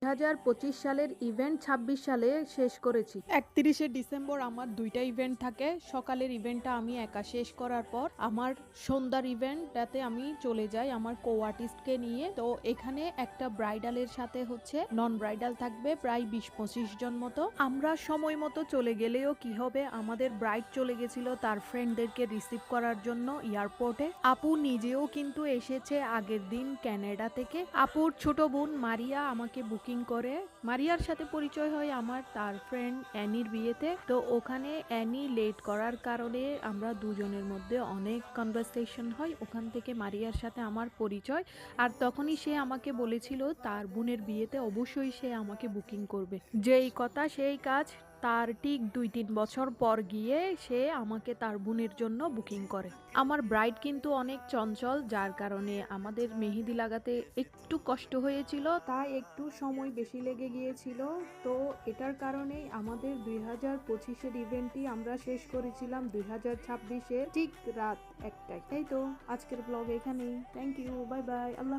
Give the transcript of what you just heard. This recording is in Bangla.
2025 সালের ইভেন্ট 26 সালে শেষ করেছি। 31শে ডিসেম্বর আমার দুইটা ইভেন্ট থাকে। সকালের ইভেন্টটা আমি একা শেষ করার পর আমার সন্ধ্যার ইভেন্টটাতে আমি চলে যাই আমার কো আর্টিস্টকে নিয়ে। তো এখানে একটা ব্রাইডালের সাথে হচ্ছে নন ব্রাইডাল থাকবে প্রায় 20-25 জন মতো। আমরা সময় মতো চলে গেলেও কি হবে, আমাদের ব্রাইড চলে গেছিল তার ফ্রেন্ডদেরকে রিসিভ করার জন্য এয়ারপোর্টে। আপু নিজেও কিন্তু এসেছে আগের দিন কানাডা থেকে। আপুর ছোট বোন মারিয়া আমাকে বুকিং করে। মারিয়ার সাথে পরিচয় হয় আমার তার ফ্রেন্ড অ্যানির বিয়েতে। তো ওখানে অ্যানি লেট করার কারণে আমরা দুজনের মধ্যে অনেক কনভারসেশন হয়। ওখান থেকে মারিয়ার সাথে আমার পরিচয়। আর তখনই সে আমাকে বলেছিল তার বোনের বিয়েতে অবশ্যই সে আমাকে বুকিং করবে। যেই কথা সেই কাজ, তার ঠিক 2-3 বছর পর গিয়ে সে আমাকে তার বোনের জন্য বুকিং করে। আমার ব্রাইড কিন্তু অনেক চঞ্চল, যার কারণে আমাদের মেহেদি লাগাতে একটু কষ্ট হয়েছিল, তাই একটু সময় বেশি লেগে গিয়েছিল। তো এটার কারণেই আমাদের 2025-এর ইভেন্টটি আমরা শেষ করেছিলাম 2026-এর ঠিক রাত 1টায়। এই তো আজকের ব্লগ এখানেই। থ্যাংক ইউ, বাই বাই, আল্লাহ হাফেজ।